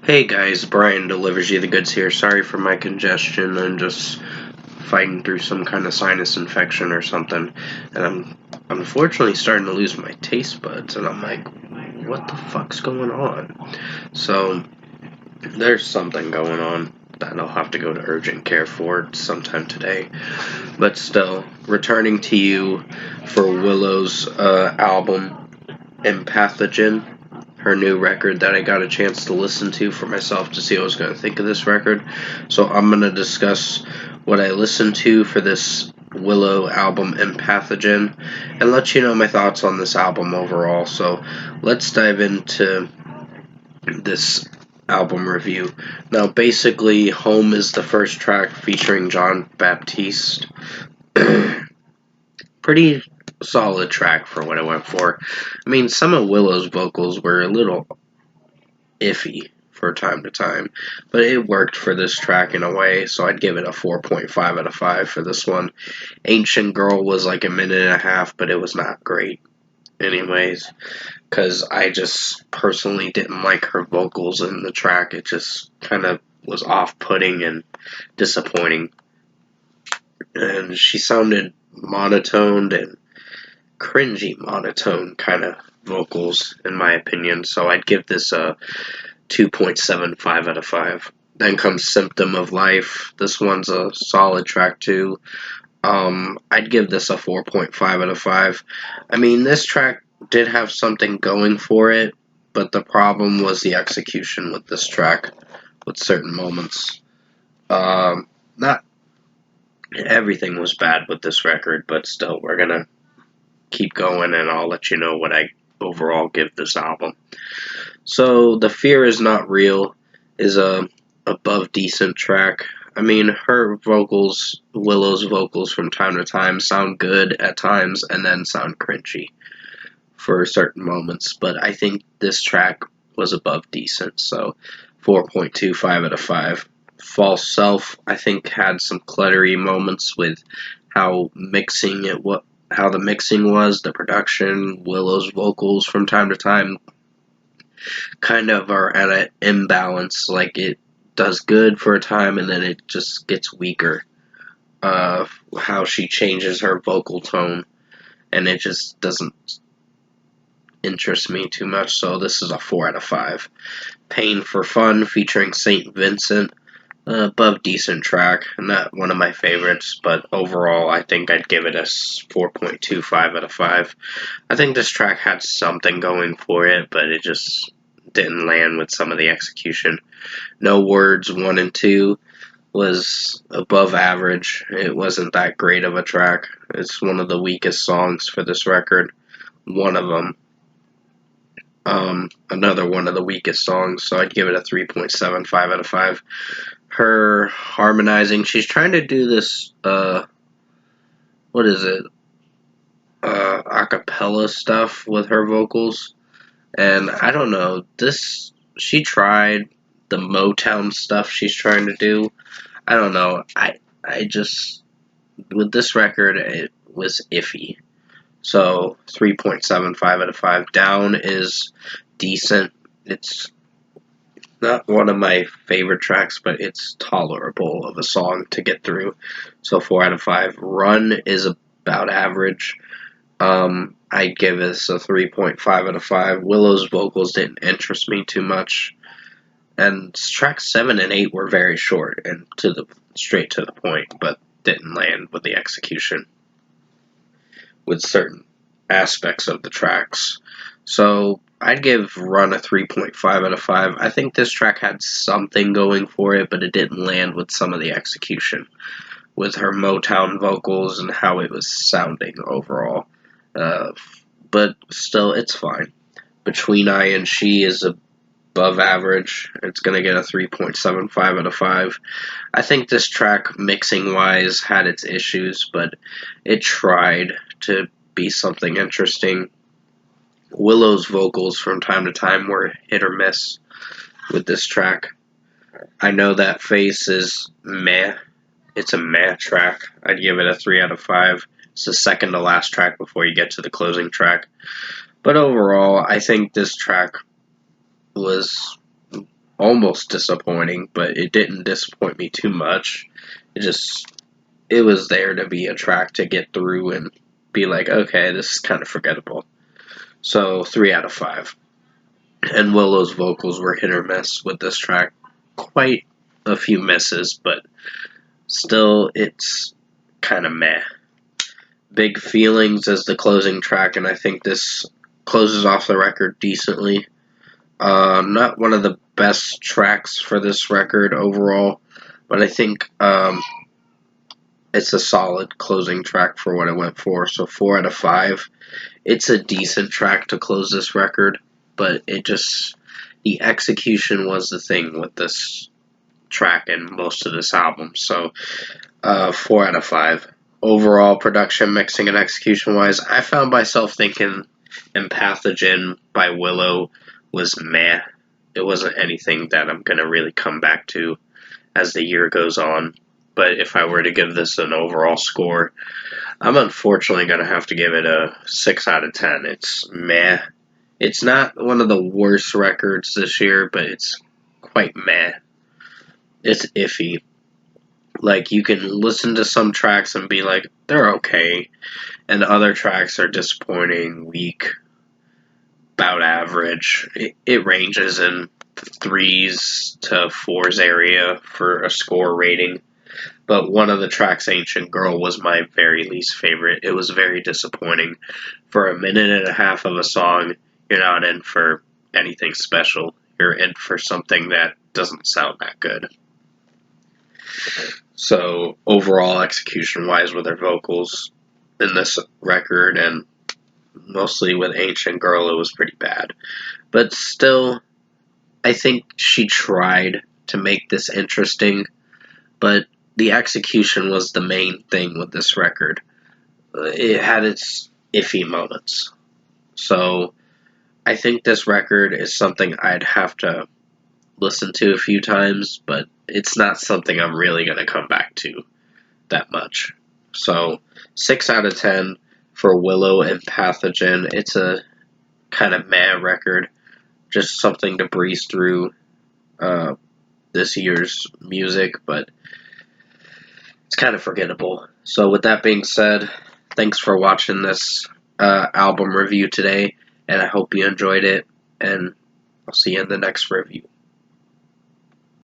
Hey guys, Brian delivers you the goods here. Sorry for my congestion. I'm just fighting through some kind of sinus infection or something. And I'm unfortunately starting to lose my taste buds. And I'm like, what the fuck's going on? So, there's something going on that I'll have to go to urgent care for sometime today. But still, returning to you for Willow's album, Empathogen, her new record that I got a chance to listen to for myself to see what I was going to think of this record. So I'm going to discuss what I listened to for this Willow album, Empathogen, and let you know my thoughts on this album overall. So let's dive into this album review. Now, basically, Home is the first track featuring John Baptiste. Pretty solid track for what I went for. I mean, some of Willow's vocals were a little iffy for time to time, but it worked for this track in a way, so I'd give it a 4.5 out of 5 for this one. Ancient Girl was like a minute and a half, but it was not great anyways, because I just personally didn't like her vocals in the track. It just kind of was off-putting and disappointing, and she sounded monotoned and cringy monotone kind of vocals in my opinion, so I'd give this a 2.75 out of 5. Then comes Symptom of Life. This one's a solid track too. I'd give this a 4.5 out of 5. I mean, this track did have something going for it, but the problem was the execution with this track, with certain moments. Not everything was bad with this record, but still, we're gonna keep going and I'll let you know what I overall give this album. So, The Fear Is Not Real is a above decent track. I mean, her vocals, Willow's vocals from time to time sound good at times and then sound cringy for certain moments, but I think this track was above decent, so 4.25 out of 5. False Self, I think, had some cluttery moments with how how the mixing was, the production, Willow's vocals from time to time kind of are at an imbalance. Like, it does good for a time and then it just gets weaker. How she changes her vocal tone, and it just doesn't interest me too much, so this is a 4 out of 5. Pain for Fun featuring St. Vincent, above decent track, not one of my favorites, but overall I think I'd give it a 4.25 out of 5. I think this track had something going for it, but it just didn't land with some of the execution. No Words 1 and 2 was above average. It wasn't that great of a track. It's one of the weakest songs for this record. One of them. Another one of the weakest songs, so I'd give it a 3.75 out of 5. Her harmonizing, she's trying to do this, what is it? Acapella stuff with her vocals. And I don't know, she tried the Motown stuff she's trying to do. I don't know, I just, with this record, it was iffy. So, 3.75 out of 5. Down is decent. It's not one of my favorite tracks, but it's tolerable of a song to get through. So, 4 out of 5. Run is about average. I'd give this a 3.5 out of 5. Willow's vocals didn't interest me too much. And tracks 7 and 8 were very short and straight to the point, but didn't land with the execution with certain aspects of the tracks. So I'd give Run a 3.5 out of 5. I think this track had something going for it, but it didn't land with some of the execution, with her Motown vocals and how it was sounding overall. But still, it's fine. Between I and She is above average. It's going to get a 3.75 out of 5. I think this track, mixing-wise, had its issues, but it tried to be something interesting. Willow's vocals from time to time were hit or miss with this track. I Know That Face is meh. It's a meh track. I'd give it a 3 out of 5. It's the second to last track before you get to the closing track. But overall, I think this track was almost disappointing, but it didn't disappoint me too much. It was there to be a track to get through and be like, okay, this is kind of forgettable. So 3 out of 5. And Willow's vocals were hit or miss with this track. Quite a few misses, but still, it's kind of meh. Big Feelings is the closing track, and I think this closes off the record decently. Not one of the best tracks for this record overall, but I think it's a solid closing track for what it went for. So 4 out of 5. It's a decent track to close this record, but the execution was the thing with this track and most of this album. So 4 out of 5. Overall production, mixing, and execution wise, I found myself thinking Empathogen by Willow was meh. It wasn't anything that I'm going to really come back to as the year goes on. But if I were to give this an overall score, I'm unfortunately going to have to give it a 6 out of 10. It's meh. It's not one of the worst records this year, but it's quite meh. It's iffy. Like, you can listen to some tracks and be like, they're okay, and other tracks are disappointing, weak, about average. It ranges in the 3s to 4s area for a score rating. But one of the tracks, Ancient Girl, was my very least favorite. It was very disappointing. For a minute and a half of a song, you're not in for anything special. You're in for something that doesn't sound that good. So, overall, execution-wise with her vocals in this record, and mostly with Ancient Girl, it was pretty bad. But still, I think she tried to make this interesting, but the execution was the main thing with this record. It had its iffy moments. So, I think this record is something I'd have to listen to a few times, but it's not something I'm really going to come back to that much. So, 6 out of 10 for Willow and Empathogen. It's a kind of meh record. Just something to breeze through this year's music, but it's kind of forgettable. So, with that being said, thanks for watching this album review today, and I hope you enjoyed it, and I'll see you in the next review.